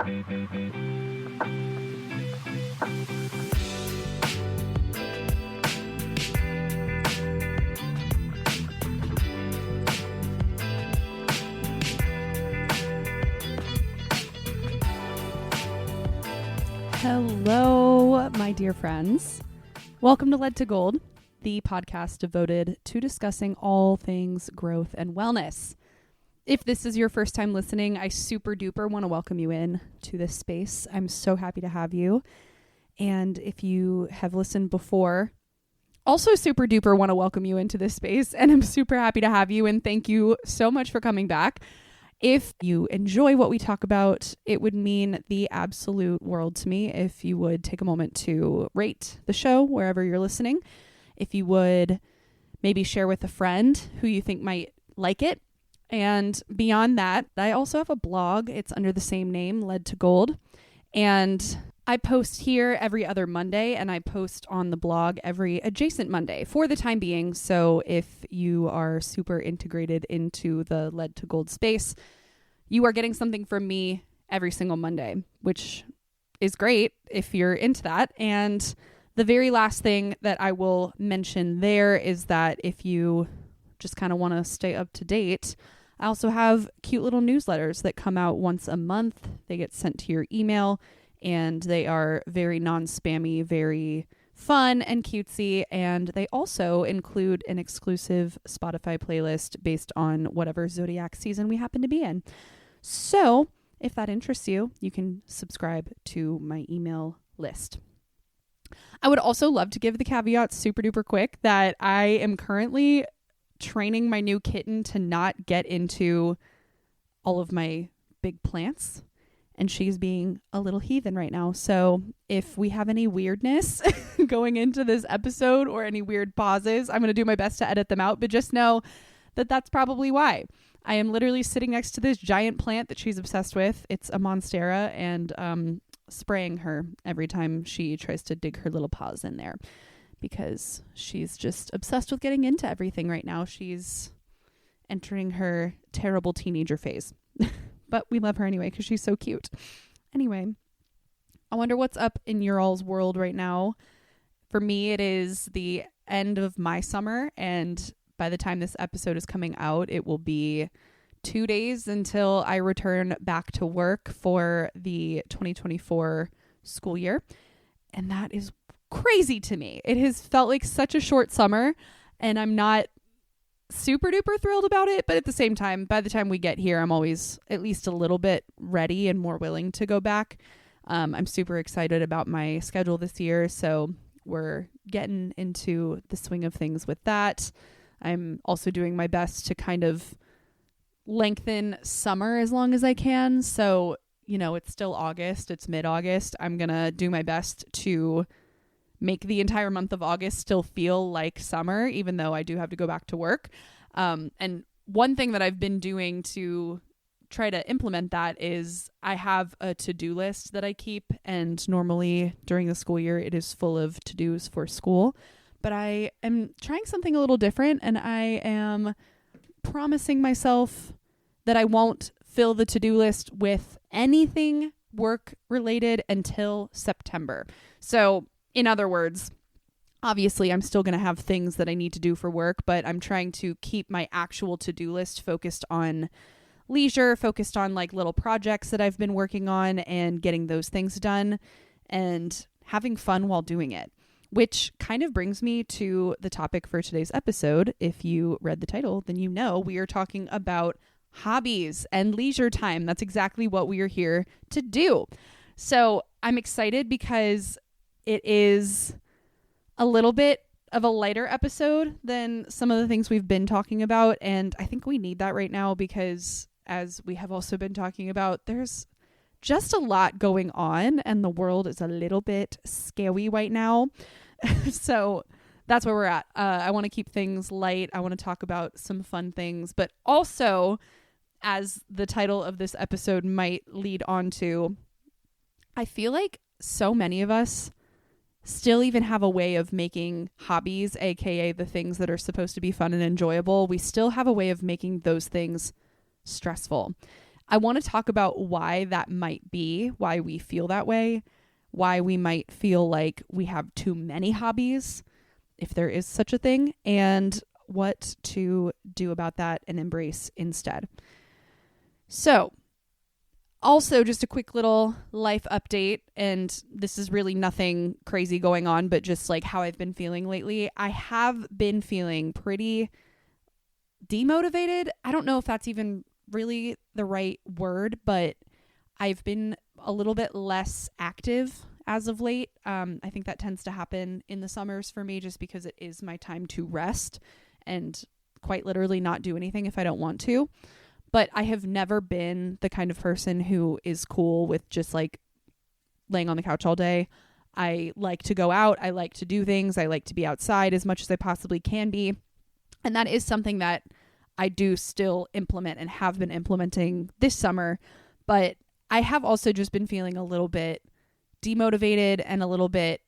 Hello, my dear friends. Welcome to Lead to Gold, the podcast devoted to discussing all things growth and wellness. If this is your first time listening, I super duper want to welcome you in to this space. I'm so happy to have you. And if you have listened before, also super duper want to welcome you into this space. And I'm super happy to have you. And thank you so much for coming back. If you enjoy what we talk about, it would mean the absolute world to me if you would take a moment to rate the show wherever you're listening. If you would maybe share with a friend who you think might like it. And beyond that, I also have a blog. It's under the same name, Lead to Gold. And I post here every other Monday, and I post on the blog every adjacent Monday for the time being. So if you are super integrated into the Lead to Gold space, you are getting something from me every single Monday, which is great if you're into that. And the very last thing that I will mention there is that if you just kind of want to stay up to date, I also have cute little newsletters that come out once a month. They get sent to your email. And they are very non-spammy, very fun and cutesy. And they also include an exclusive Spotify playlist based on whatever zodiac season we happen to be in. So if that interests you, you can subscribe to my email list. I would also love to give the caveat super duper quick that I am currently training my new kitten to not get into all of my big plants. And she's being a little heathen right now. So if we have any weirdness going into this episode or any weird pauses, I'm going to do my best to edit them out. But just know that that's probably why. I am literally sitting next to this giant plant that she's obsessed with. It's a monstera, and spraying her every time she tries to dig her little paws in there because she's just obsessed with getting into everything right now. She's entering her terrible teenager phase. But we love her anyway because she's so cute. Anyway, I wonder what's up in your all's world right now. For me, it is the end of my summer. And by the time this episode is coming out, it will be 2 days until I return back to work for the 2024 school year. And that is crazy to me. It has felt like such a short summer, and I'm not super duper thrilled about it, but at the same time, by the time we get here, I'm always at least a little bit ready and more willing to go back. I'm super excited about my schedule this year, so we're getting into the swing of things with that. I'm also doing my best to kind of lengthen summer as long as I can. So, you know, it's still August, it's mid-August. I'm gonna do my best to make the entire month of August still feel like summer, even though I do have to go back to work. And one thing that I've been doing to try to implement that is I have a to-do list that I keep, and normally during the school year, it is full of to-dos for school. But I am trying something a little different, and I am promising myself that I won't fill the to-do list with anything work-related until September. So in other words, obviously, I'm still going to have things that I need to do for work, but I'm trying to keep my actual to-do list focused on leisure, focused on like little projects that I've been working on and getting those things done and having fun while doing it, which kind of brings me to the topic for today's episode. If you read the title, then you know we are talking about hobbies and leisure time. That's exactly what we are here to do. So I'm excited because it is a little bit of a lighter episode than some of the things we've been talking about. And I think we need that right now because, as we have also been talking about, there's just a lot going on and the world is a little bit scary right now. So that's where we're at. I want to keep things light. I want to talk about some fun things, but also, as the title of this episode might lead on to, I feel like so many of us still even have a way of making hobbies, aka the things that are supposed to be fun and enjoyable. We still have a way of making those things stressful. I want to talk about why that might be, why we feel that way, why we might feel like we have too many hobbies, if there is such a thing, and what to do about that and embrace instead. So, also just a quick little life update, and this is really nothing crazy going on, but just like how I've been feeling lately. I have been feeling pretty demotivated. I don't know if that's even really the right word, but I've been a little bit less active as of late. I think that tends to happen in the summers for me just because it is my time to rest and quite literally not do anything if I don't want to. But I have never been the kind of person who is cool with just like laying on the couch all day. I like to go out. I like to do things. I like to be outside as much as I possibly can be. And that is something that I do still implement and have been implementing this summer. But I have also just been feeling a little bit demotivated and a little bit,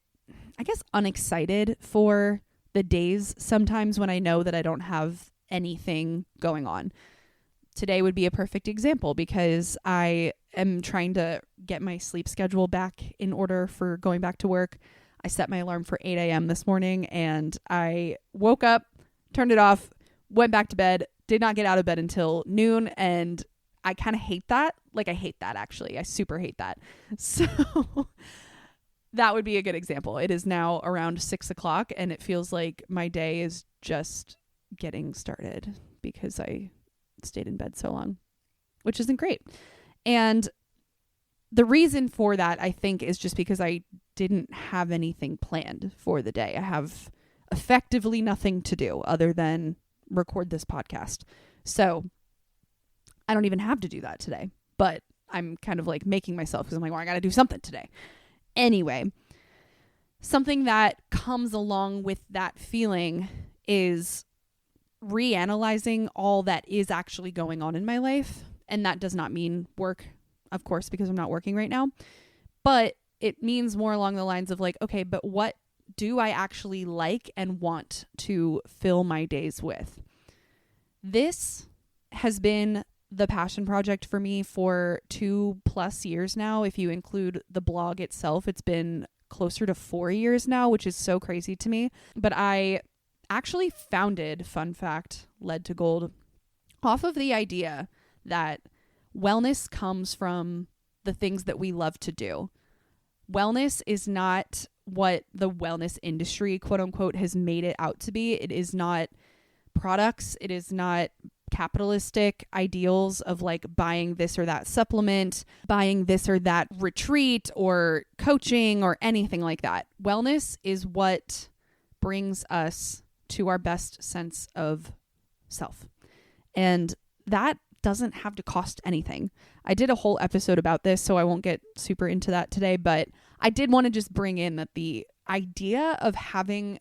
I guess, unexcited for the days sometimes when I know that I don't have anything going on. Today would be a perfect example because I am trying to get my sleep schedule back in order for going back to work. I set my alarm for 8 a.m. this morning and I woke up, turned it off, went back to bed, did not get out of bed until noon, and I kind of hate that. Like, I hate that, actually. I super hate that. So that would be a good example. It is now around 6 o'clock and it feels like my day is just getting started because I stayed in bed so long, which isn't great. And the reason for that, I think, is just because I didn't have anything planned for the day. I have effectively nothing to do other than record this podcast. So I don't even have to do that today, but I'm kind of like making myself because I'm like, well, I got to do something today. Anyway, something that comes along with that feeling is reanalyzing all that is actually going on in my life. And that does not mean work, of course, because I'm not working right now. But it means more along the lines of like, okay, but what do I actually like and want to fill my days with? This has been the passion project for me for 2+ years now. If you include the blog itself, it's been closer to 4 years now, which is so crazy to me. But I actually founded, fun fact, Led to Gold, off of the idea that wellness comes from the things that we love to do. Wellness is not what the wellness industry, quote unquote, has made it out to be. It is not products. It is not capitalistic ideals of like buying this or that supplement, buying this or that retreat or coaching or anything like that. Wellness is what brings us to our best sense of self. And that doesn't have to cost anything. I did a whole episode about this, so I won't get super into that today, but I did want to just bring in that the idea of having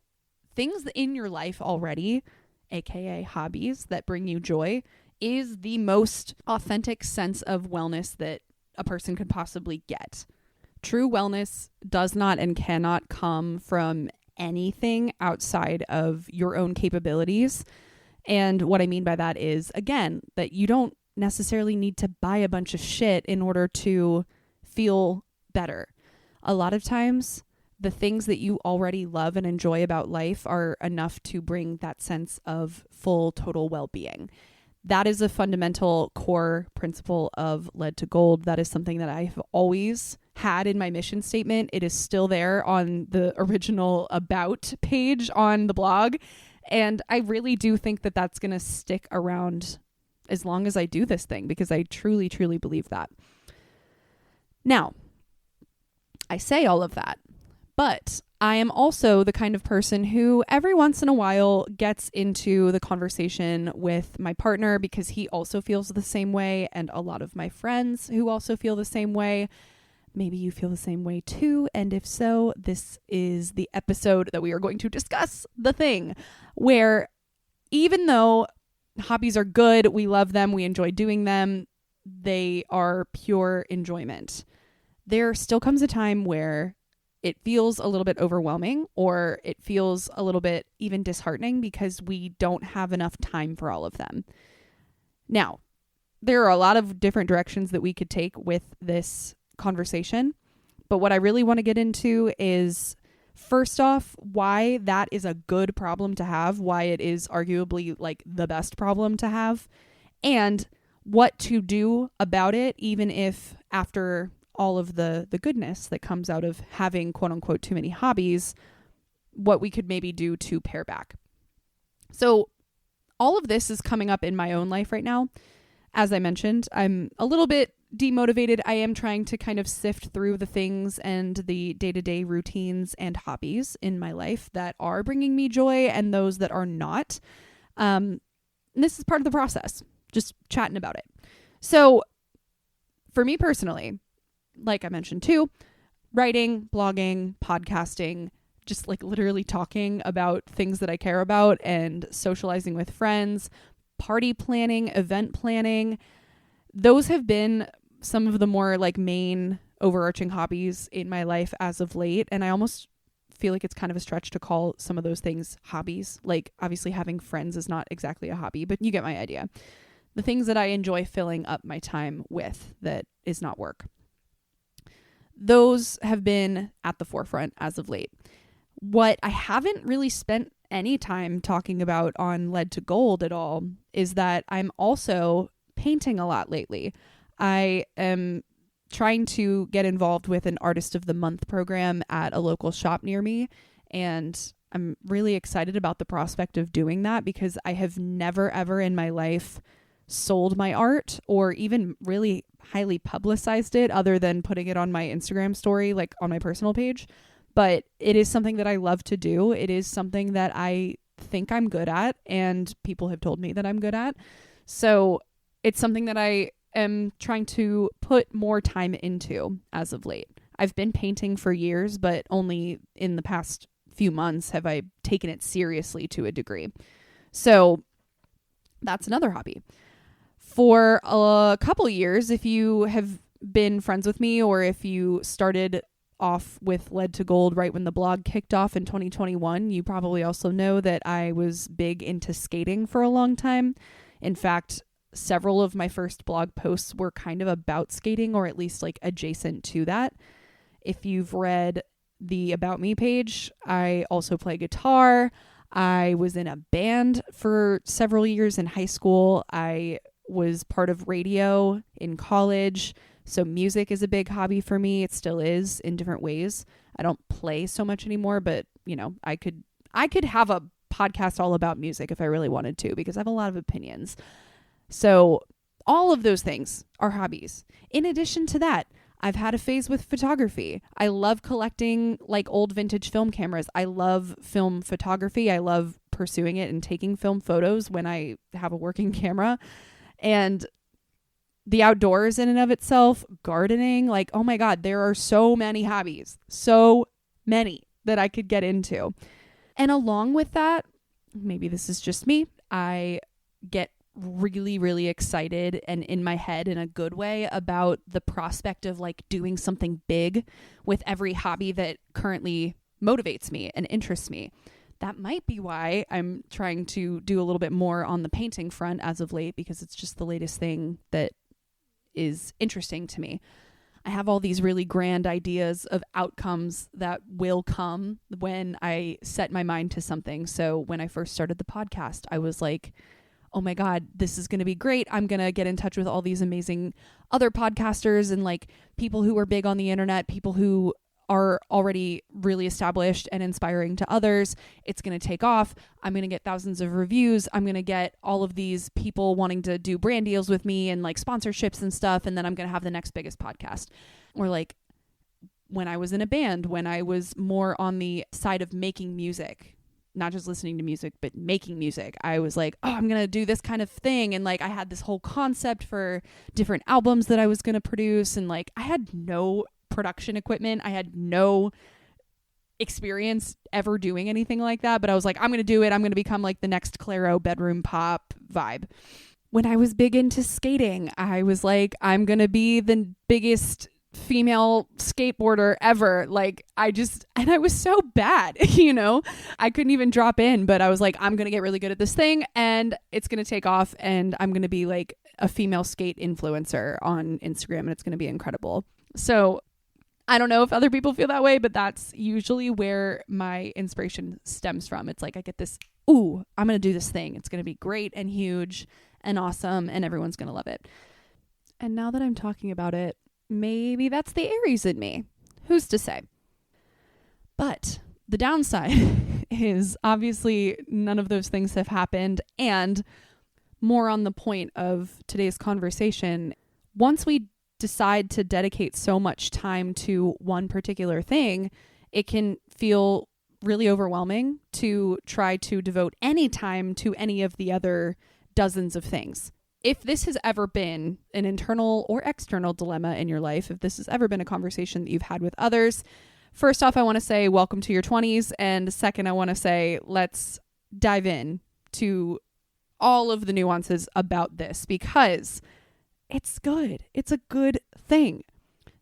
things in your life already, aka hobbies that bring you joy, is the most authentic sense of wellness that a person could possibly get. True wellness does not and cannot come from anything outside of your own capabilities. And what I mean by that is, again, that you don't necessarily need to buy a bunch of shit in order to feel better. A lot of times, the things that you already love and enjoy about life are enough to bring that sense of full, total well-being. That is a fundamental core principle of Led to Gold. That is something that I've always had in my mission statement. It is still there on the original about page on the blog. And I really do think that that's going to stick around as long as I do this thing, because I truly, truly believe that. Now, I say all of that, but I am also the kind of person who every once in a while gets into the conversation with my partner because he also feels the same way, and a lot of my friends who also feel the same way. Maybe you feel the same way too, and if so, this is the episode that we are going to discuss the thing where even though hobbies are good, we love them, we enjoy doing them, they are pure enjoyment. There still comes a time where it feels a little bit overwhelming, or it feels a little bit even disheartening because we don't have enough time for all of them. Now, there are a lot of different directions that we could take with this conversation. But what I really want to get into is, first off, why that is a good problem to have, why it is arguably like the best problem to have, and what to do about it, even if after all of the goodness that comes out of having quote unquote too many hobbies, what we could maybe do to pare back. So all of this is coming up in my own life right now. As I mentioned, I'm a little bit demotivated. I am trying to kind of sift through the things and the day-to-day routines and hobbies in my life that are bringing me joy and those that are not. And this is part of the process, just chatting about it. So for me personally, like I mentioned too, writing, blogging, podcasting, just like literally talking about things that I care about and socializing with friends, party planning, event planning, those have been some of the more like main overarching hobbies in my life as of late. And I almost feel like it's kind of a stretch to call some of those things hobbies. Like obviously having friends is not exactly a hobby, but you get my idea. The things that I enjoy filling up my time with that is not work. Those have been at the forefront as of late. What I haven't really spent any time talking about on Lead to Gold at all is that I'm also painting a lot lately. I am trying to get involved with an Artist of the Month program at a local shop near me, and I'm really excited about the prospect of doing that because I have never ever in my life sold my art or even really highly publicized it other than putting it on my Instagram story, like on my personal page. But it is something that I love to do. It is something that I think I'm good at, and people have told me that I'm good at. So it's something that I am trying to put more time into as of late. I've been painting for years, but only in the past few months have I taken it seriously to a degree. So that's another hobby. For a couple years, if you have been friends with me or if you started off with Lead to Gold right when the blog kicked off in 2021, you probably also know that I was big into skating for a long time. In fact, several of my first blog posts were kind of about skating or at least like adjacent to that. If you've read the About Me page, I also play guitar. I was in a band for several years in high school. I was part of radio in college. So music is a big hobby for me. It still is in different ways. I don't play so much anymore, but you know, I could have a podcast all about music if I really wanted to, because I have a lot of opinions. So all of those things are hobbies. In addition to that, I've had a phase with photography. I love collecting like old vintage film cameras. I love film photography. I love pursuing it and taking film photos when I have a working camera. And the outdoors in and of itself, gardening, like, oh my God, there are so many hobbies, so many that I could get into. And along with that, maybe this is just me, I get really, really excited and in my head in a good way about the prospect of like doing something big with every hobby that currently motivates me and interests me. That might be why I'm trying to do a little bit more on the painting front as of late, because it's just the latest thing that is interesting to me. I have all these really grand ideas of outcomes that will come when I set my mind to something. So when I first started the podcast, I was like, oh my God, this is going to be great. I'm going to get in touch with all these amazing other podcasters and like people who are big on the internet, people who are already really established and inspiring to others. It's going to take off. I'm going to get thousands of reviews. I'm going to get all of these people wanting to do brand deals with me and like sponsorships and stuff. And then I'm going to have the next biggest podcast. Or like when I was in a band, when I was more on the side of making music, not just listening to music, but making music, I was like, oh, I'm going to do this kind of thing. And like, I had this whole concept for different albums that I was going to produce. And like, I had no production equipment. I had no experience ever doing anything like that, but I was like, I'm going to do it. I'm going to become like the next Clairo bedroom pop vibe. When I was big into skating, I was like, I'm going to be the biggest female skateboarder ever. Like I was so bad, you know, I couldn't even drop in, but I was like, I'm going to get really good at this thing and it's going to take off and I'm going to be like a female skate influencer on Instagram, and it's going to be incredible. So I don't know if other people feel that way, but that's usually where my inspiration stems from. It's like I get this, ooh, I'm going to do this thing. It's going to be great and huge and awesome, and everyone's going to love it. And now that I'm talking about it, maybe that's the Aries in me. Who's to say? But the downside is obviously none of those things have happened. And more on the point of today's conversation, once we decide to dedicate so much time to one particular thing, it can feel really overwhelming to try to devote any time to any of the other dozens of things. If this has ever been an internal or external dilemma in your life, if this has ever been a conversation that you've had with others, first off, I want to say welcome to your 20s. And second, I want to say let's dive in to all of the nuances about this because it's good. It's a good thing.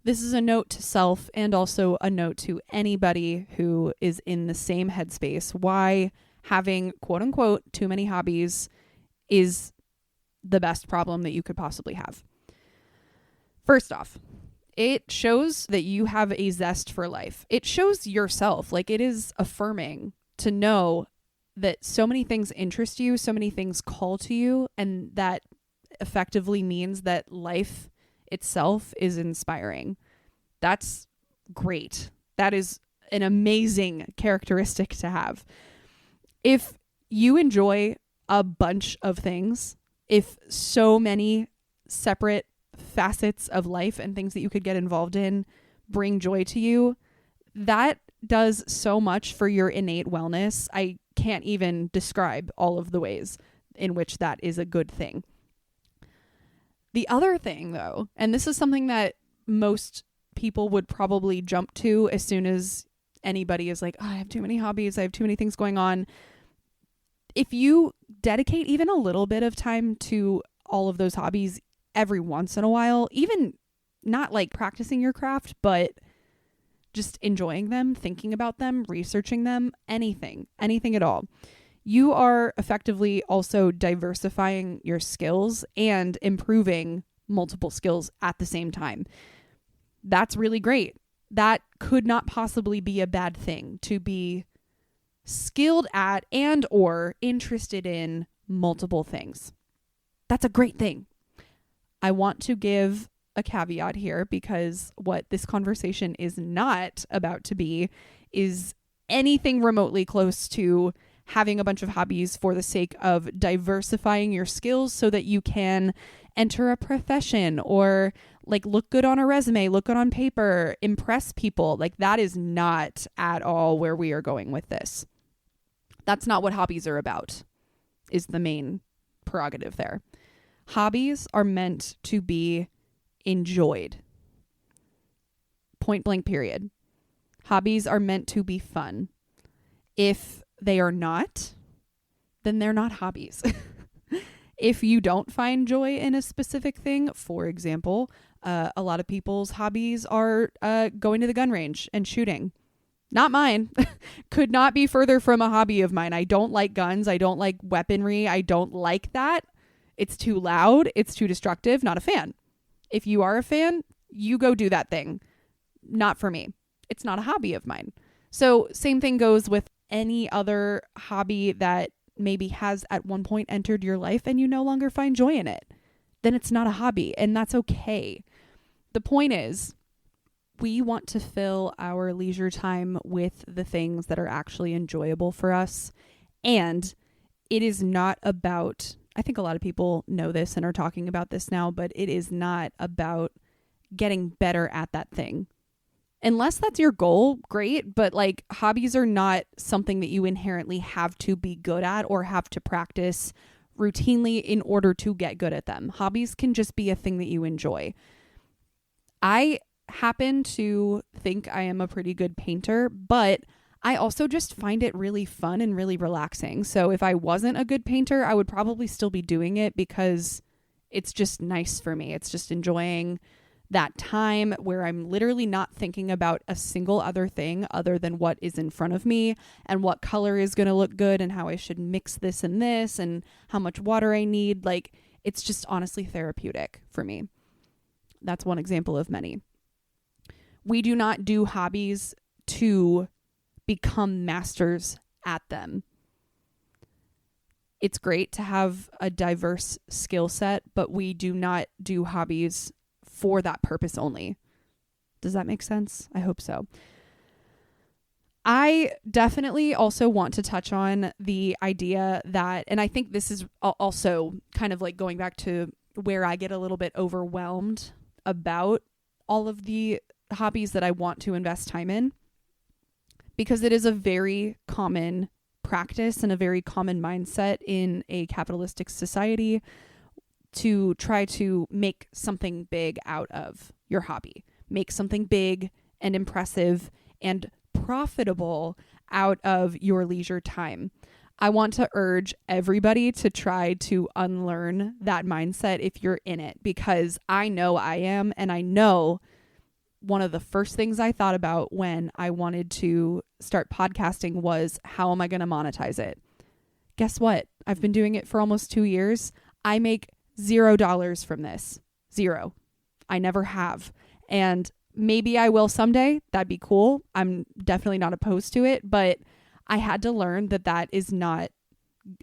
This is a note to self and also a note to anybody who is in the same headspace. Why having quote unquote too many hobbies is the best problem that you could possibly have. First off, it shows that you have a zest for life. It shows yourself, like it is affirming to know that so many things interest you, so many things call to you, and that effectively means that life itself is inspiring. That's great. That is an amazing characteristic to have. If you enjoy a bunch of things, if so many separate facets of life and things that you could get involved in bring joy to you, that does so much for your innate wellness. I can't even describe all of the ways in which that is a good thing. The other thing, though, and this is something that most people would probably jump to as soon as anybody is like, oh, I have too many hobbies, I have too many things going on. If you dedicate even a little bit of time to all of those hobbies every once in a while, even not like practicing your craft, but just enjoying them, thinking about them, researching them, anything at all, you are effectively also diversifying your skills and improving multiple skills at the same time. That's really great. That could not possibly be a bad thing, to be skilled at and or interested in multiple things. That's a great thing. I want to give a caveat here because what this conversation is not about to be is anything remotely close to having a bunch of hobbies for the sake of diversifying your skills so that you can enter a profession or like look good on a resume, look good on paper, impress people. Like that is not at all where we are going with this. That's not what hobbies are about, is the main prerogative there. Hobbies are meant to be enjoyed. Point blank, period. Hobbies are meant to be fun. If they are not, then they're not hobbies. If you don't find joy in a specific thing, for example, a lot of people's hobbies are going to the gun range and shooting. Not mine. Could not be further from a hobby of mine. I don't like guns. I don't like weaponry. I don't like that. It's too loud. It's too destructive. Not a fan. If you are a fan, you go do that thing. Not for me. It's not a hobby of mine. So same thing goes with any other hobby that maybe has at one point entered your life and you no longer find joy in it. Then it's not a hobby, and that's okay. The point is, we want to fill our leisure time with the things that are actually enjoyable for us. And it is not about, I think a lot of people know this and are talking about this now, but it is not about getting better at that thing. Unless that's your goal, great. But like hobbies are not something that you inherently have to be good at or have to practice routinely in order to get good at them. Hobbies can just be a thing that you enjoy. I happen to think I am a pretty good painter, but I also just find it really fun and really relaxing. So if I wasn't a good painter, I would probably still be doing it because it's just nice for me. It's just enjoying that time where I'm literally not thinking about a single other thing other than what is in front of me and what color is going to look good and how I should mix this and how much water I need. Like, It's just honestly therapeutic for me. That's one example of many. We do not do hobbies to become masters at them. It's great to have a diverse skill set, but we do not do hobbies for that purpose only. Does that make sense? I hope so. I definitely also want to touch on the idea that, and I think this is also kind of like going back to where I get a little bit overwhelmed about all of the hobbies that I want to invest time in, because it is a very common practice and a very common mindset in a capitalistic society to try to make something big out of your hobby, make something big and impressive and profitable out of your leisure time. I want to urge everybody to try to unlearn that mindset if you're in it, because I know I am, and I know one of the first things I thought about when I wanted to start podcasting was, how am I going to monetize it? Guess what? I've been doing it for almost 2 years. I make $0 from this. Zero. I never have. And maybe I will someday. That'd be cool. I'm definitely not opposed to it, but I had to learn that that is not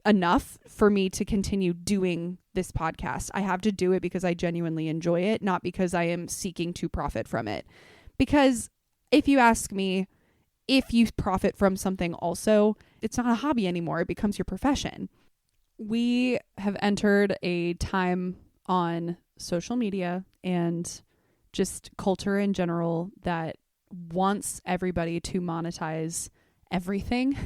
enough for me to continue doing this podcast. I have to do it because I genuinely enjoy it, not because I am seeking to profit from it. Because if you ask me, if you profit from something also, it's not a hobby anymore. It becomes your profession. We have entered a time on social media and just culture in general that wants everybody to monetize everything,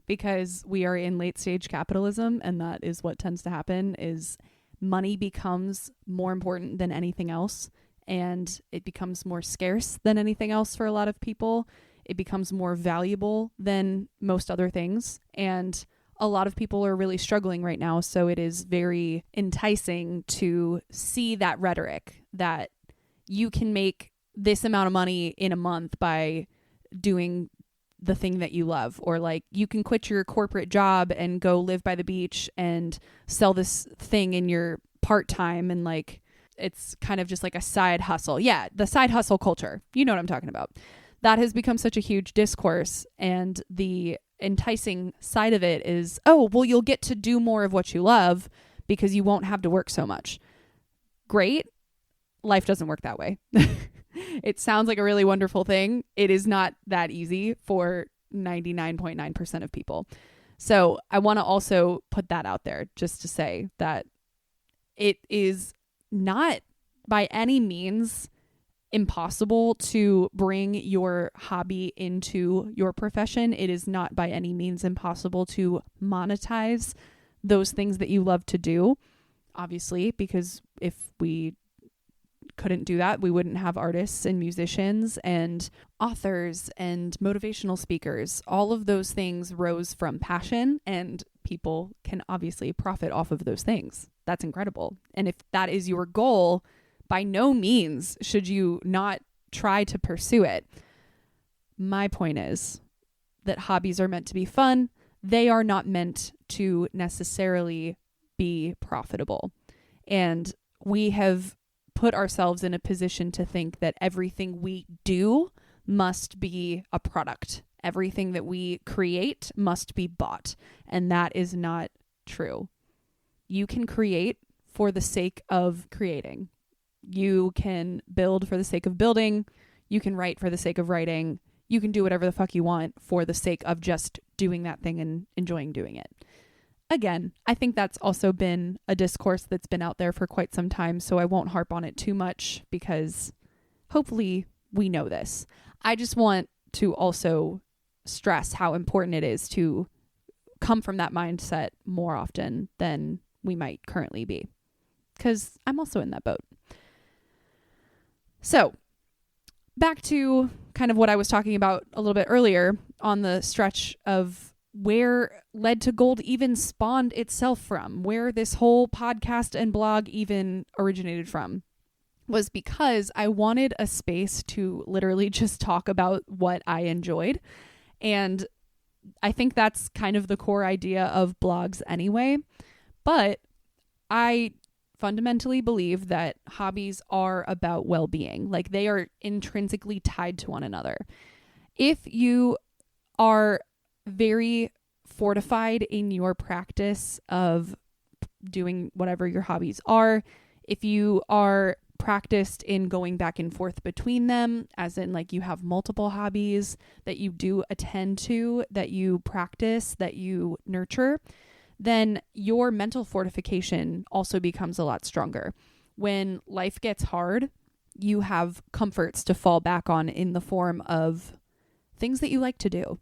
because we are in late stage capitalism, and that is what tends to happen. Is money becomes more important than anything else, and it becomes more scarce than anything else for a lot of people. It becomes more valuable than most other things, and a lot of people are really struggling right now. So it is very enticing to see that rhetoric that you can make this amount of money in a month by doing the thing that you love, or like you can quit your corporate job and go live by the beach and sell this thing in your part-time, and like it's kind of just like a side hustle. Yeah, the side hustle culture. You know what I'm talking about. That has become such a huge discourse, and the enticing side of it is, oh, well, you'll get to do more of what you love because you won't have to work so much. Great. Life doesn't work that way. It sounds like a really wonderful thing. It is not that easy for 99.9% of people. So I want to also put that out there just to say that it is not by any means impossible to bring your hobby into your profession. It is not by any means impossible to monetize those things that you love to do, obviously, because if we couldn't do that, we wouldn't have artists and musicians and authors and motivational speakers. All of those things rose from passion, and people can obviously profit off of those things. That's incredible. And if that is your goal, by no means should you not try to pursue it. My point is that hobbies are meant to be fun. They are not meant to necessarily be profitable. And we have put ourselves in a position to think that everything we do must be a product. Everything that we create must be bought. And that is not true. You can create for the sake of creating. You can build for the sake of building. You can write for the sake of writing. You can do whatever the fuck you want for the sake of just doing that thing and enjoying doing it. Again, I think that's also been a discourse that's been out there for quite some time, so I won't harp on it too much because hopefully we know this. I just want to also stress how important it is to come from that mindset more often than we might currently be, because I'm also in that boat. So back to kind of what I was talking about a little bit earlier on the stretch of where Led to Gold even spawned itself from, where this whole podcast and blog even originated from, was because I wanted a space to literally just talk about what I enjoyed. And I think that's kind of the core idea of blogs anyway. But I fundamentally believe that hobbies are about well-being. Like, they are intrinsically tied to one another. If you are very fortified in your practice of doing whatever your hobbies are, if you are practiced in going back and forth between them, as in like you have multiple hobbies that you do attend to, that you practice, that you nurture, then your mental fortification also becomes a lot stronger. When life gets hard, you have comforts to fall back on in the form of things that you like to do.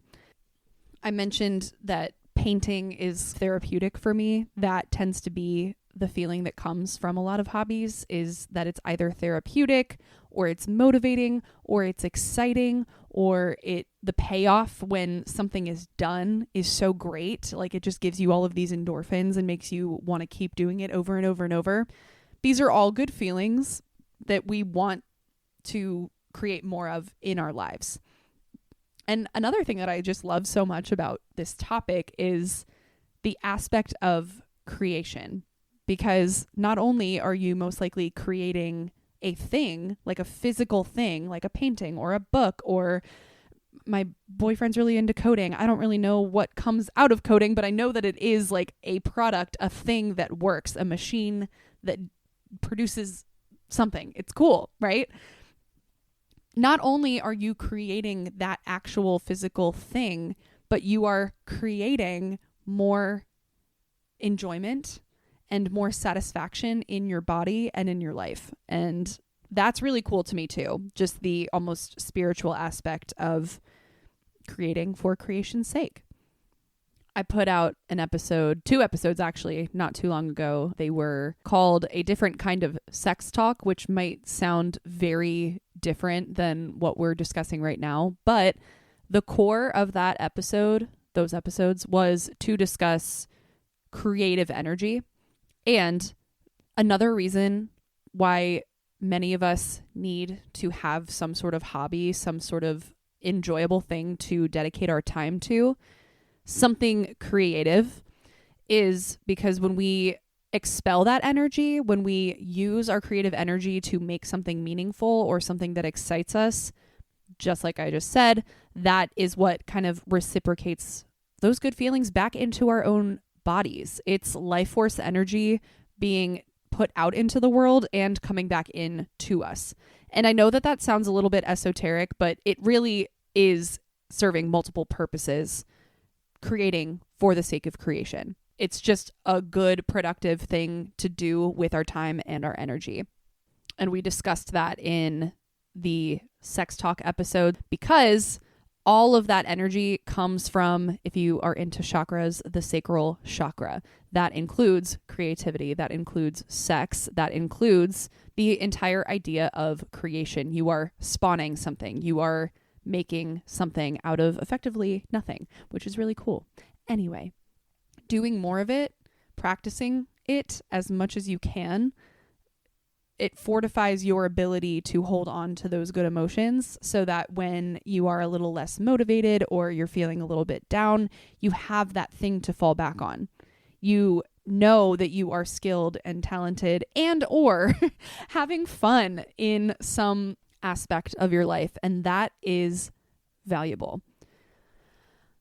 I mentioned that painting is therapeutic for me. That tends to be the feeling that comes from a lot of hobbies, is that it's either therapeutic or it's motivating or it's exciting, or the payoff when something is done is so great. Like, it just gives you all of these endorphins and makes you want to keep doing it over and over and over. These are all good feelings that we want to create more of in our lives. And another thing that I just love so much about this topic is the aspect of creation, because not only are you most likely creating a thing, like a physical thing, like a painting or a book, or my boyfriend's really into coding. I don't really know what comes out of coding, but I know that it is like a product, a thing that works, a machine that produces something. It's cool, right? Not only are you creating that actual physical thing, but you are creating more enjoyment and more satisfaction in your body and in your life. And that's really cool to me too. Just the almost spiritual aspect of creating for creation's sake. I put out two episodes actually, not too long ago. They were called A Different Kind of Sex Talk, which might sound very different than what we're discussing right now. But the core of those episodes, was to discuss creative energy. And another reason why many of us need to have some sort of hobby, some sort of enjoyable thing to dedicate our time to, something creative, is because when we expel that energy, when we use our creative energy to make something meaningful or something that excites us, just like I just said, that is what kind of reciprocates those good feelings back into our own bodies. It's life force energy being put out into the world and coming back in to us. And I know that that sounds a little bit esoteric, but it really is serving multiple purposes, creating for the sake of creation. It's just a good, productive thing to do with our time and our energy. And we discussed that in the sex talk episode, because all of that energy comes from, if you are into chakras, the sacral chakra. That includes creativity, that includes sex, that includes the entire idea of creation. You are spawning something. You are making something out of effectively nothing, which is really cool. Anyway, doing more of it, practicing it as much as you can, it fortifies your ability to hold on to those good emotions, so that when you are a little less motivated or you're feeling a little bit down, you have that thing to fall back on. You know that you are skilled and talented and or having fun in some aspect of your life, and that is valuable.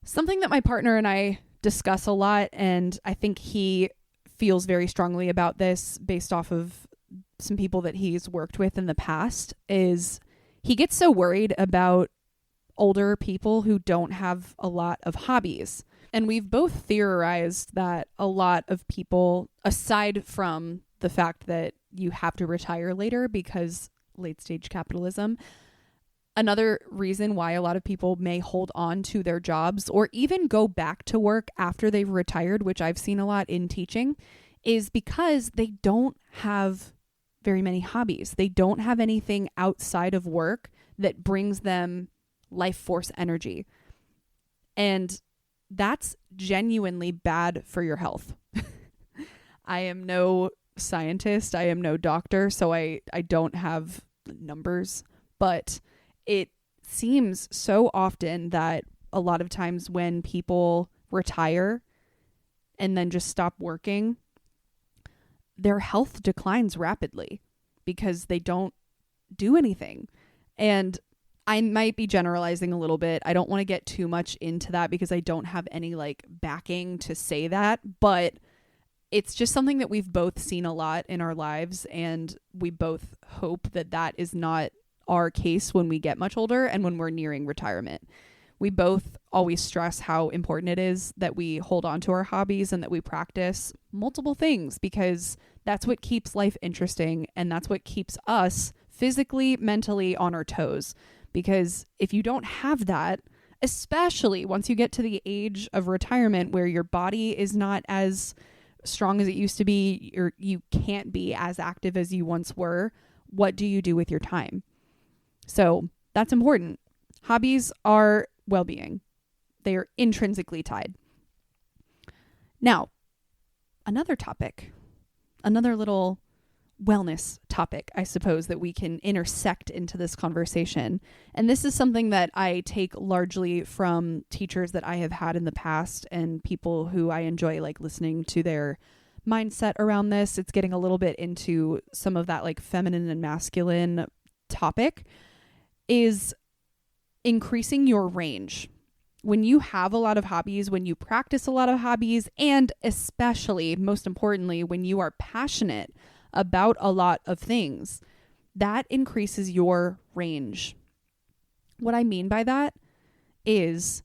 Something that my partner and I discuss a lot, and I think he feels very strongly about this based off of some people that he's worked with in the past, is he gets so worried about older people who don't have a lot of hobbies. And we've both theorized that a lot of people, aside from the fact that you have to retire later because late stage capitalism, another reason why a lot of people may hold on to their jobs or even go back to work after they've retired, which I've seen a lot in teaching, is because they don't have very many hobbies. They don't have anything outside of work that brings them life force energy. And that's genuinely bad for your health. I am no scientist. I am no doctor, so I don't have numbers, but it seems so often that a lot of times when people retire and then just stop working, their health declines rapidly because they don't do anything. And I might be generalizing a little bit. I don't want to get too much into that because I don't have any like backing to say that, but it's just something that we've both seen a lot in our lives, and we both hope that that is not our case when we get much older and when we're nearing retirement. We both always stress how important it is that we hold on to our hobbies and that we practice multiple things, because that's what keeps life interesting, and that's what keeps us physically, mentally on our toes. Because if you don't have that, especially once you get to the age of retirement where your body is not as strong as it used to be, or you can't be as active as you once were, what do you do with your time? So that's important. Hobbies are well-being. They are intrinsically tied. Now, another topic, another little wellness topic, I suppose, that we can intersect into this conversation. And this is something that I take largely from teachers that I have had in the past and people who I enjoy like listening to their mindset around this. It's getting a little bit into some of that like feminine and masculine topic, is increasing your range. When you have a lot of hobbies, when you practice a lot of hobbies, and especially, most importantly, when you are passionate about a lot of things, that increases your range. What I mean by that is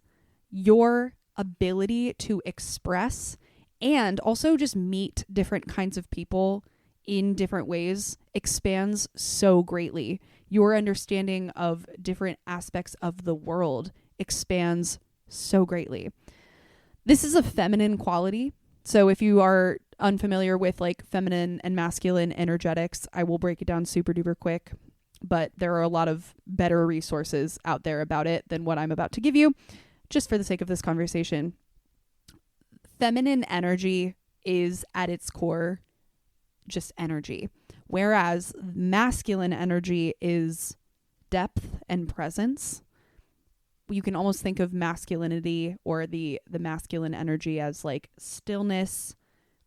your ability to express and also just meet different kinds of people in different ways expands so greatly. Your understanding of different aspects of the world expands so greatly. This is a feminine quality. So if you are unfamiliar with like feminine and masculine energetics, I will break it down super duper quick, but there are a lot of better resources out there about it than what I'm about to give you, just for the sake of this conversation. Feminine energy is at its core just energy, whereas masculine energy is depth and presence. You can almost think of masculinity or the masculine energy as like stillness,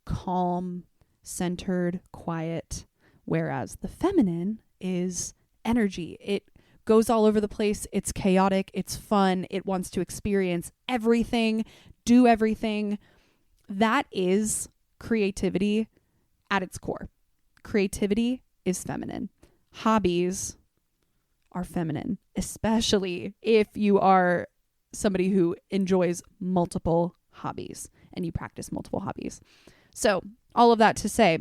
calm, centered, quiet, whereas the feminine is energy. It goes all over the place. It's chaotic. It's fun. It wants to experience everything, do everything. That is creativity at its core. Creativity is feminine. Hobbies are feminine, especially if you are somebody who enjoys multiple hobbies and you practice multiple hobbies. So all of that to say,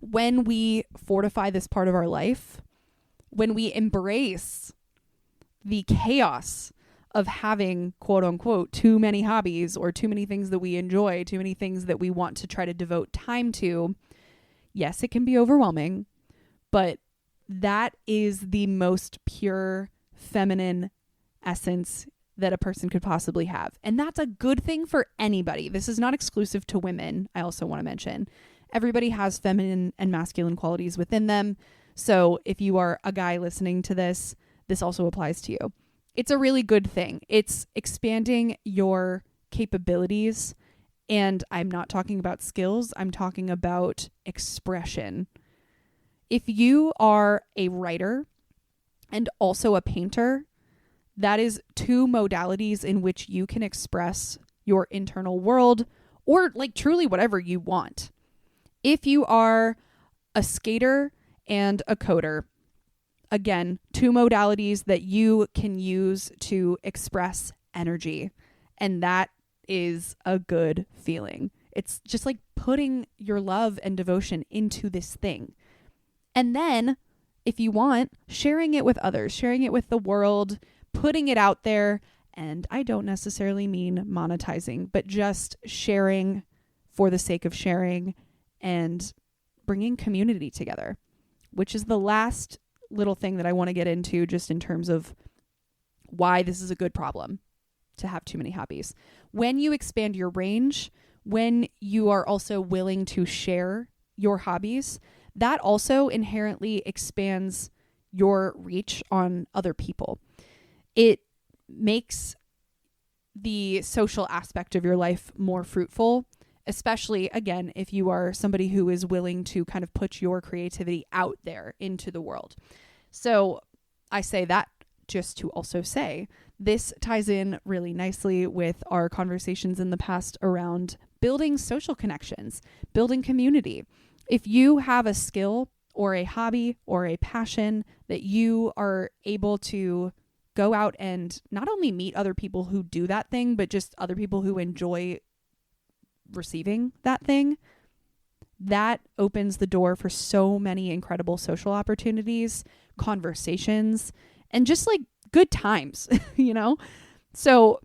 when we fortify this part of our life, when we embrace the chaos of having, quote unquote, too many hobbies or too many things that we enjoy, too many things that we want to try to devote time to, yes, it can be overwhelming, but that is the most pure feminine essence that a person could possibly have. And that's a good thing for anybody. This is not exclusive to women. I also want to mention everybody has feminine and masculine qualities within them. So if you are a guy listening to this, this also applies to you. It's a really good thing. It's expanding your capabilities. And I'm not talking about skills. I'm talking about expression. If you are a writer and also a painter, that is two modalities in which you can express your internal world or like truly whatever you want. If you are a skater and a coder, again, two modalities that you can use to express energy. And that is a good feeling. It's just like putting your love and devotion into this thing. And then, if you want, sharing it with others, sharing it with the world, putting it out there. And I don't necessarily mean monetizing, but just sharing for the sake of sharing and bringing community together, which is the last little thing that I want to get into just in terms of why this is a good problem to have too many hobbies. When you expand your range, when you are also willing to share your hobbies, that also inherently expands your reach on other people. It makes the social aspect of your life more fruitful, especially, again, if you are somebody who is willing to kind of put your creativity out there into the world. So I say that just to also say this ties in really nicely with our conversations in the past around building social connections, building community. If you have a skill or a hobby or a passion that you are able to go out and not only meet other people who do that thing, but just other people who enjoy receiving that thing, that opens the door for so many incredible social opportunities, conversations, and just like good times, you know? So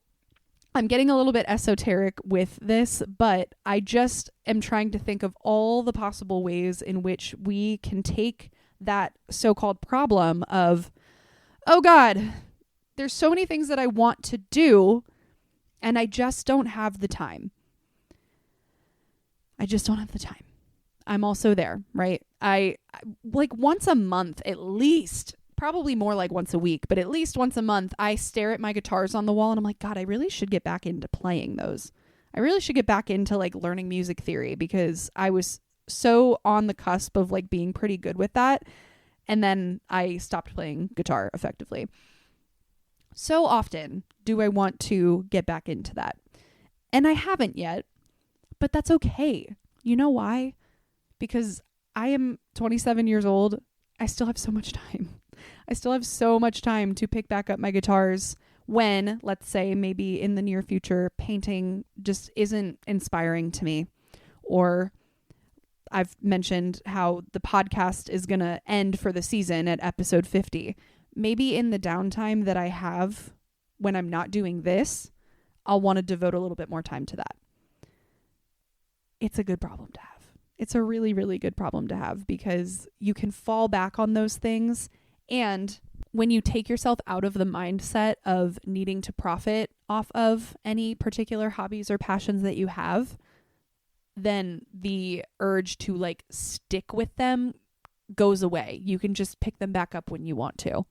I'm getting a little bit esoteric with this, but I just am trying to think of all the possible ways in which we can take that so-called problem of, oh God, there's so many things that I want to do and I just don't have the time. I just don't have the time. I'm also there, right? I like once a month at least, probably more like once a week, but at least once a month, I stare at my guitars on the wall and I'm like, God, I really should get back into playing those. I really should get back into like learning music theory because I was so on the cusp of like being pretty good with that. And then I stopped playing guitar effectively. So often do I want to get back into that. And I haven't yet, but that's okay. You know why? Because I am 27 years old. I still have so much time. I still have so much time to pick back up my guitars when, let's say, maybe in the near future, painting just isn't inspiring to me. Or I've mentioned how the podcast is going to end for the season at episode 50. Maybe in the downtime that I have when I'm not doing this, I'll want to devote a little bit more time to that. It's a good problem to have. It's a really, really good problem to have because you can fall back on those things. And when you take yourself out of the mindset of needing to profit off of any particular hobbies or passions that you have, then the urge to like stick with them goes away. You can just pick them back up when you want to.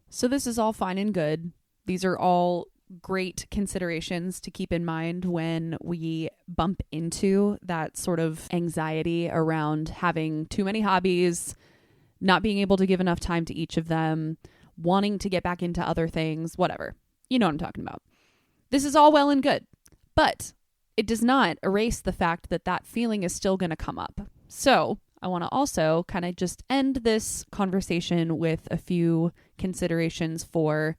So this is all fine and good. These are all great considerations to keep in mind when we bump into that sort of anxiety around having too many hobbies, not being able to give enough time to each of them, wanting to get back into other things, whatever. You know what I'm talking about. This is all well and good, but it does not erase the fact that that feeling is still going to come up. So I want to also kind of just end this conversation with a few considerations for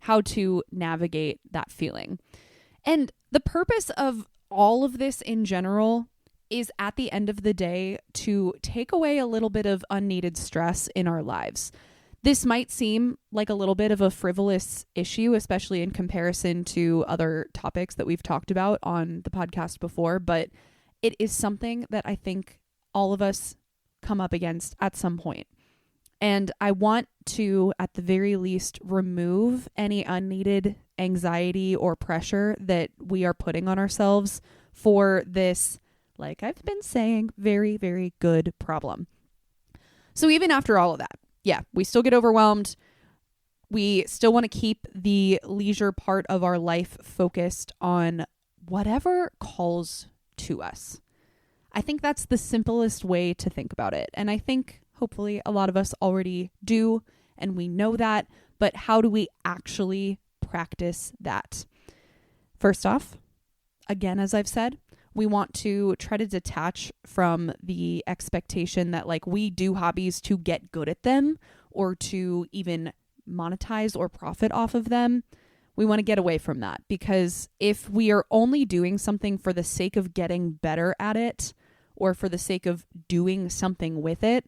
how to navigate that feeling. And the purpose of all of this in general is at the end of the day to take away a little bit of unneeded stress in our lives. This might seem like a little bit of a frivolous issue, especially in comparison to other topics that we've talked about on the podcast before, but it is something that I think all of us come up against at some point. And I want to, at the very least, remove any unneeded anxiety or pressure that we are putting on ourselves for this, like I've been saying, very, very good problem. So even after all of that, yeah, we still get overwhelmed. We still want to keep the leisure part of our life focused on whatever calls to us. I think that's the simplest way to think about it. And I think hopefully a lot of us already do, and we know that, but how do we actually practice that? First off, again, as I've said, we want to try to detach from the expectation that like we do hobbies to get good at them or to even monetize or profit off of them. We want to get away from that because if we are only doing something for the sake of getting better at it or for the sake of doing something with it,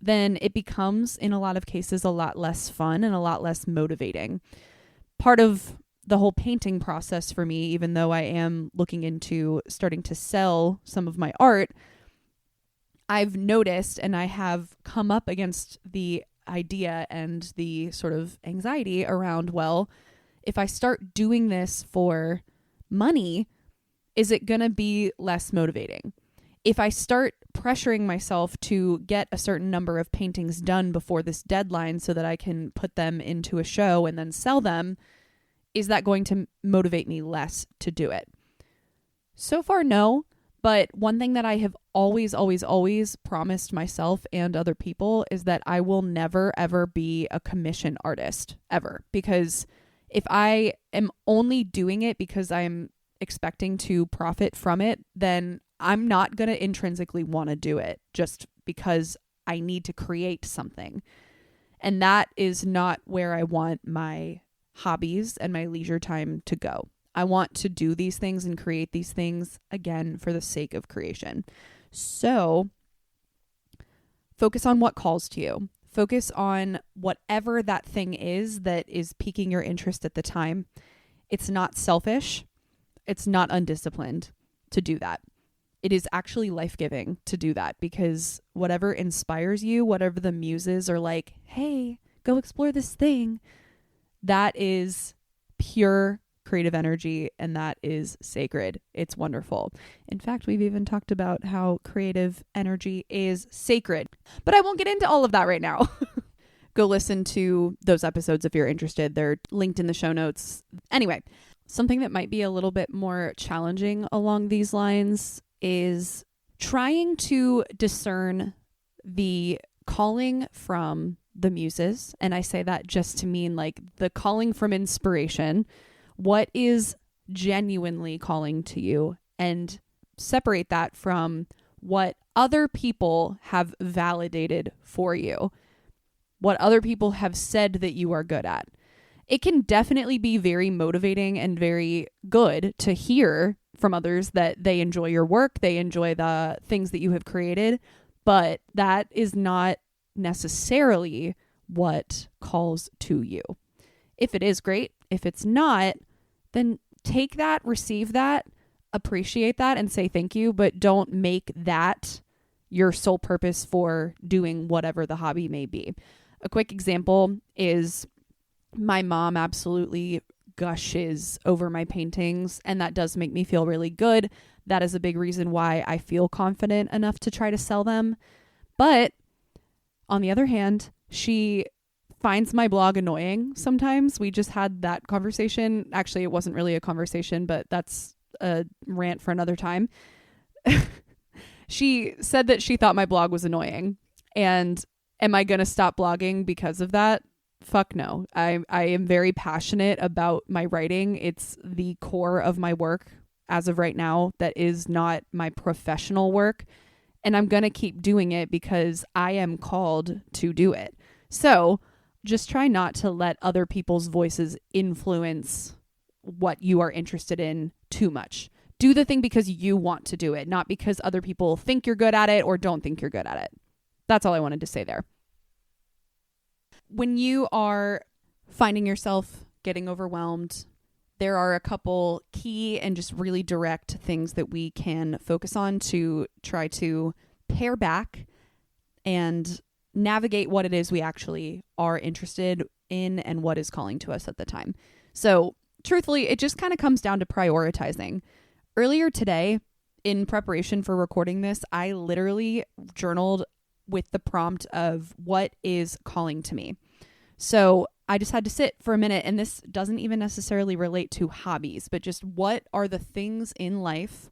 then it becomes, in a lot of cases, a lot less fun and a lot less motivating. Part of the whole painting process for me, even though I am looking into starting to sell some of my art, I've noticed and I have come up against the idea and the sort of anxiety around, well, if I start doing this for money, is it going to be less motivating? If I start pressuring myself to get a certain number of paintings done before this deadline so that I can put them into a show and then sell them, is that going to motivate me less to do it? So far, no, But one thing that I have always, always, always promised myself and other people is that I will never, ever be a commission artist, ever. Because if I am only doing it because I'm expecting to profit from it, then I'm not going to intrinsically want to do it just because I need to create something. And that is not where I want my hobbies and my leisure time to go. I want to do these things and create these things, again, for the sake of creation. So focus on what calls to you. Focus on whatever that thing is that is piquing your interest at the time. It's not selfish. It's not undisciplined to do that. It is actually life-giving to do that, because whatever inspires you, whatever the muses are like, hey, go explore this thing, that is pure creative energy, and that is sacred. It's wonderful. In fact, we've even talked about how creative energy is sacred, but I won't get into all of that right now. Go listen to those episodes if you're interested. They're linked in the show notes. Anyway, something that might be a little bit more challenging along these lines is trying to discern the calling from the muses. And I say that just to mean like the calling from inspiration. What is genuinely calling to you, and separate that from what other people have validated for you, what other people have said that you are good at. It can definitely be very motivating and very good to hear from others that they enjoy your work, they enjoy the things that you have created, but that is not necessarily what calls to you. If it is, great. If it's not, then take that, receive that, appreciate that, and say thank you, but don't make that your sole purpose for doing whatever the hobby may be. A quick example is my mom absolutely gushes over my paintings, and that does make me feel really good. That is a big reason why I feel confident enough to try to sell them. But on the other hand, she finds my blog annoying sometimes. We just had that conversation. Actually, it wasn't really a conversation, but that's a rant for another time. She said that she thought my blog was annoying. And am I going to stop blogging because of that? Fuck no. I am very passionate about my writing. It's the core of my work as of right now. That is not my professional work. And I'm going to keep doing it because I am called to do it. So just try not to let other people's voices influence what you are interested in too much. Do the thing because you want to do it, not because other people think you're good at it or don't think you're good at it. That's all I wanted to say there. When you are finding yourself getting overwhelmed, there are a couple key and just really direct things that we can focus on to try to pare back and navigate what it is we actually are interested in and what is calling to us at the time. So truthfully, it just kind of comes down to prioritizing. Earlier today, in preparation for recording this, I literally journaled with the prompt of what is calling to me. So I just had to sit for a minute, and this doesn't even necessarily relate to hobbies, but just what are the things in life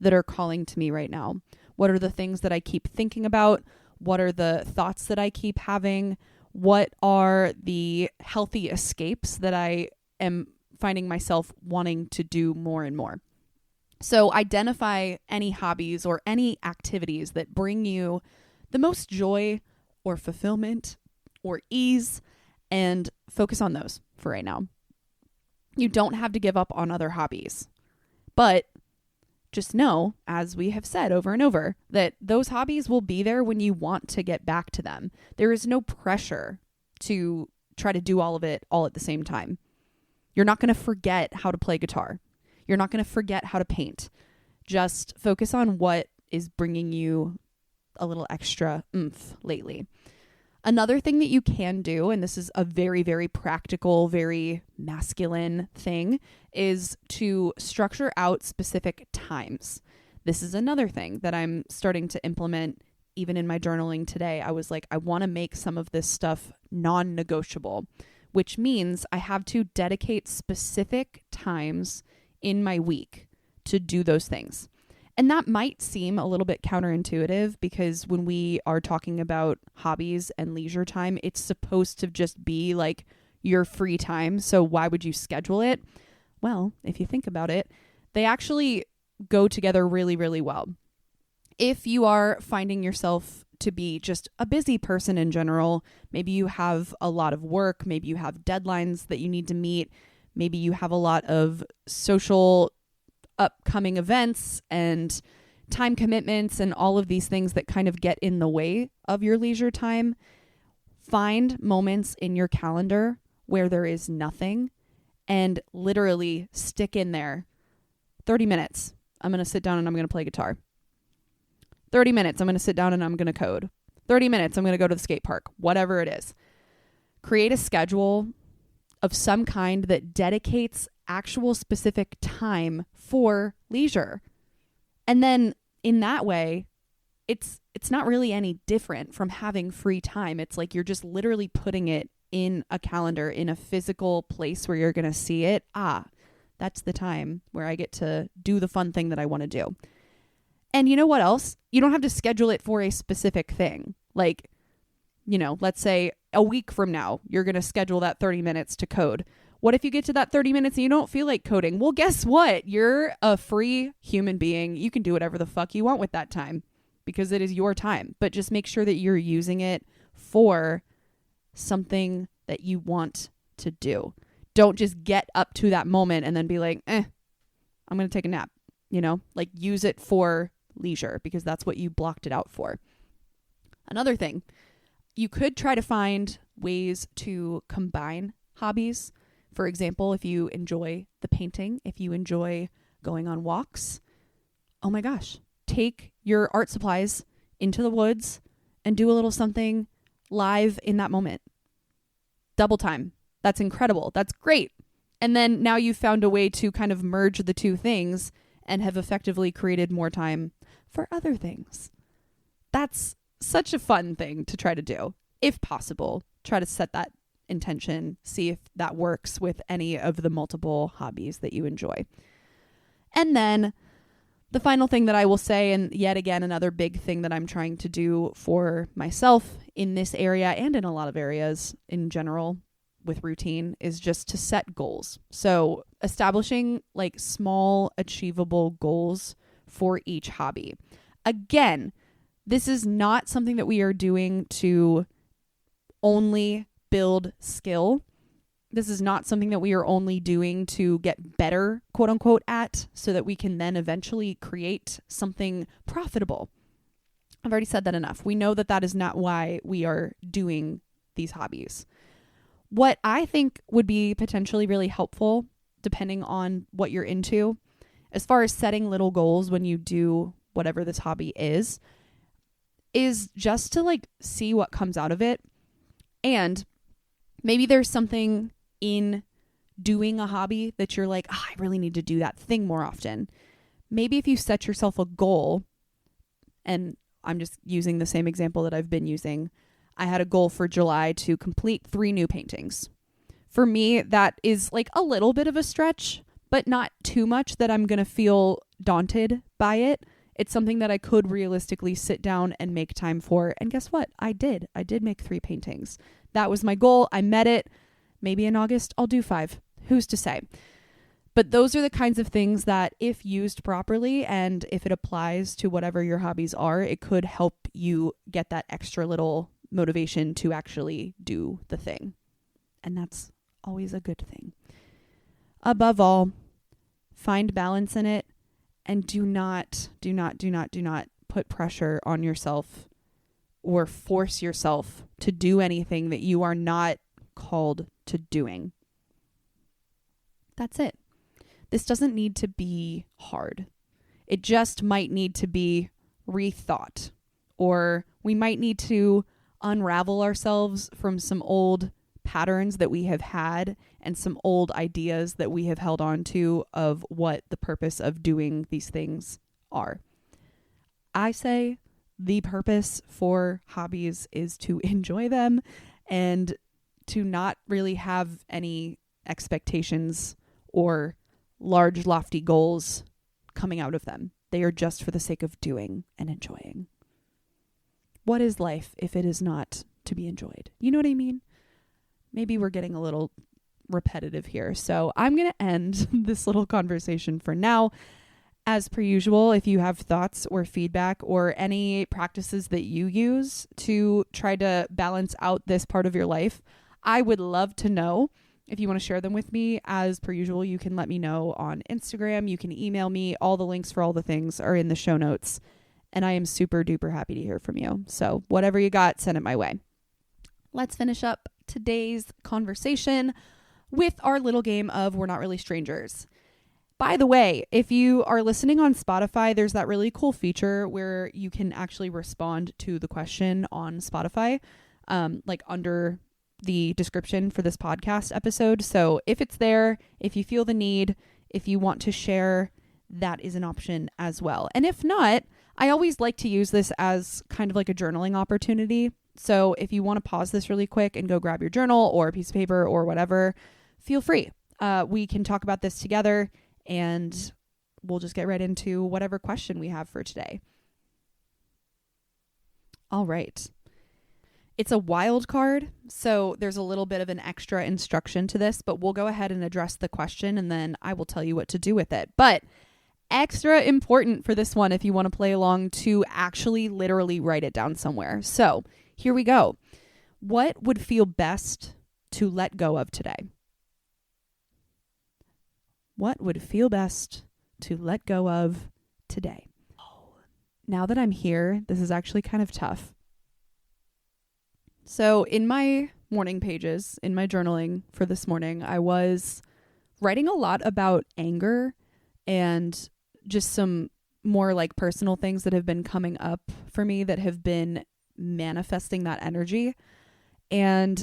that are calling to me right now? What are the things that I keep thinking about? What are the thoughts that I keep having? What are the healthy escapes that I am finding myself wanting to do more and more? So identify any hobbies or any activities that bring you the most joy or fulfillment or ease, and focus on those for right now. You don't have to give up on other hobbies, but just know, as we have said over and over, that those hobbies will be there when you want to get back to them. There is no pressure to try to do all of it all at the same time. You're not going to forget how to play guitar. You're not going to forget how to paint. Just focus on what is bringing you a little extra oomph lately. Another thing that you can do, and this is a very, very practical, very masculine thing, is to structure out specific times. This is another thing that I'm starting to implement even in my journaling today. I was like, I want to make some of this stuff non-negotiable, which means I have to dedicate specific times in my week to do those things. And that might seem a little bit counterintuitive because when we are talking about hobbies and leisure time, it's supposed to just be like your free time. So why would you schedule it? Well, if you think about it, they actually go together really, really well. If you are finding yourself to be just a busy person in general, maybe you have a lot of work, maybe you have deadlines that you need to meet, maybe you have a lot of social upcoming events and time commitments and all of these things that kind of get in the way of your leisure time, find moments in your calendar where there is nothing and literally stick in there 30 minutes. I'm going to sit down and I'm going to play guitar. 30 minutes, I'm going to sit down and I'm going to code. 30 minutes, I'm going to go to the skate park, whatever it is. Create a schedule of some kind that dedicates actual specific time for leisure. And then in that way, it's not really any different from having free time. It's like you're just literally putting it in a calendar, in a physical place where you're going to see it. That's the time where I get to do the fun thing that I want to do. And you know what else? You don't have to schedule it for a specific thing. Like, let's say a week from now, you're going to schedule that 30 minutes to code. What if you get to that 30 minutes and you don't feel like coding? Well, guess what? You're a free human being. You can do whatever the fuck you want with that time because it is your time. But just make sure that you're using it for something that you want to do. Don't just get up to that moment and then be like, I'm going to take a nap. Like use it for leisure because that's what you blocked it out for. Another thing, you could try to find ways to combine hobbies. For example, if you enjoy the painting, if you enjoy going on walks, oh my gosh, take your art supplies into the woods and do a little something live in that moment. Double time. That's incredible. That's great. And then now you've found a way to kind of merge the two things and have effectively created more time for other things. That's such a fun thing to try to do. If possible, try to set that intention, see if that works with any of the multiple hobbies that you enjoy. And then the final thing that I will say, and yet again, another big thing that I'm trying to do for myself in this area and in a lot of areas in general with routine, is just to set goals. So establishing like small achievable goals for each hobby. Again, this is not something that we are doing to only build skill. This is not something that we are only doing to get better, quote unquote, at, so that we can then eventually create something profitable. I've already said that enough. We know that that is not why we are doing these hobbies. What I think would be potentially really helpful, depending on what you're into, as far as setting little goals when you do whatever this hobby is just to like see what comes out of it. And maybe there's something in doing a hobby that you're like, I really need to do that thing more often. Maybe if you set yourself a goal, and I'm just using the same example that I've been using, I had a goal for July to complete 3 new paintings. For me, that is like a little bit of a stretch, but not too much that I'm going to feel daunted by it. It's something that I could realistically sit down and make time for. And guess what? I did make 3 paintings. That was my goal. I met it. Maybe in August, I'll do 5. Who's to say? But those are the kinds of things that if used properly and if it applies to whatever your hobbies are, it could help you get that extra little motivation to actually do the thing. And that's always a good thing. Above all, find balance in it and do not put pressure on yourself or force yourself to do anything that you are not called to doing. That's it. This doesn't need to be hard. It just might need to be rethought, or we might need to unravel ourselves from some old patterns that we have had and some old ideas that we have held on to of what the purpose of doing these things are. I say the purpose for hobbies is to enjoy them and to not really have any expectations or large, lofty goals coming out of them. They are just for the sake of doing and enjoying. What is life if it is not to be enjoyed? You know what I mean? Maybe we're getting a little repetitive here. So I'm going to end this little conversation for now. As per usual, if you have thoughts or feedback or any practices that you use to try to balance out this part of your life, I would love to know. If you want to share them with me, as per usual, you can let me know on Instagram. You can email me. All the links for all the things are in the show notes. And I am super duper happy to hear from you. So whatever you got, send it my way. Let's finish up today's conversation with our little game of We're Not Really Strangers. By the way, if you are listening on Spotify, there's that really cool feature where you can actually respond to the question on Spotify, like under the description for this podcast episode. So if it's there, if you feel the need, if you want to share, that is an option as well. And if not, I always like to use this as kind of like a journaling opportunity. So if you want to pause this really quick and go grab your journal or a piece of paper or whatever, feel free. We can talk about this together and we'll just get right into whatever question we have for today. All right. It's a wild card, so there's a little bit of an extra instruction to this, but we'll go ahead and address the question and then I will tell you what to do with it. But extra important for this one, if you want to play along, to actually literally write it down somewhere. So here we go. What would feel best to let go of today? What would feel best to let go of today? Now that I'm here, this is actually kind of tough. So in my morning pages, in my journaling for this morning, I was writing a lot about anger and just some more like personal things that have been coming up for me that have been manifesting that energy. And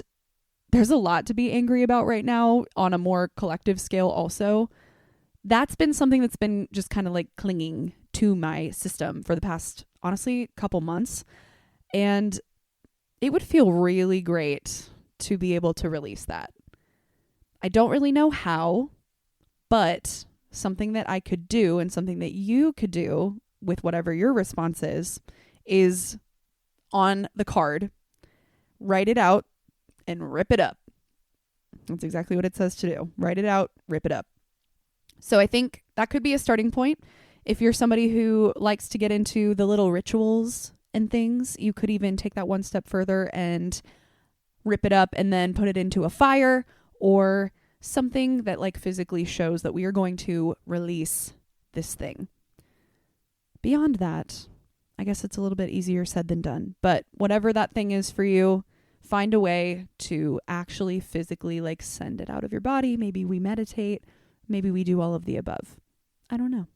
there's a lot to be angry about right now on a more collective scale also. That's been something that's been just kind of like clinging to my system for the past, honestly, couple months. And it would feel really great to be able to release that. I don't really know how, but something that I could do and something that you could do with whatever your response is on the card, write it out and rip it up. That's exactly what it says to do. Write it out, rip it up. So I think that could be a starting point. If you're somebody who likes to get into the little rituals and things, you could even take that one step further and rip it up and then put it into a fire or something that like physically shows that we are going to release this thing. Beyond that, I guess it's a little bit easier said than done, but whatever that thing is for you, find a way to actually physically like send it out of your body. Maybe we meditate. Maybe we do all of the above. I don't know.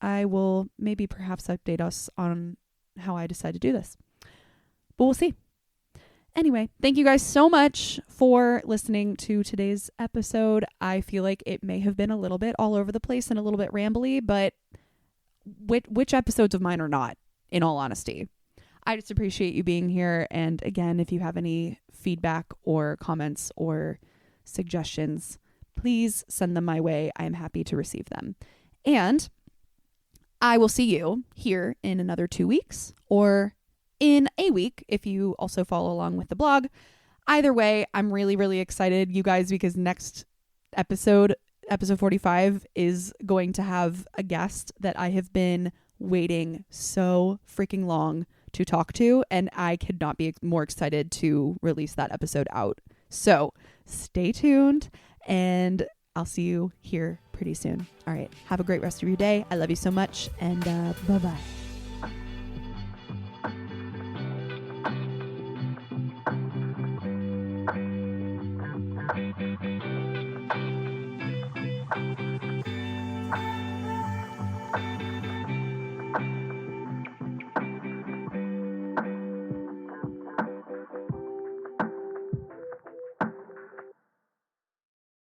I will maybe perhaps update us on how I decide to do this, but we'll see. Anyway, thank you guys so much for listening to today's episode. I feel like it may have been a little bit all over the place and a little bit rambly, but which episodes of mine are not, in all honesty? I just appreciate you being here. And again, if you have any feedback or comments or suggestions, please send them my way. I am happy to receive them. And I will see you here in another 2 weeks or in a week if you also follow along with the blog. Either way, I'm really, really excited, you guys, because next episode 45, is going to have a guest that I have been waiting so freaking long to talk to, and I could not be more excited to release that episode out. So stay tuned, and I'll see you here pretty soon. All right. Have a great rest of your day. I love you so much, and bye-bye.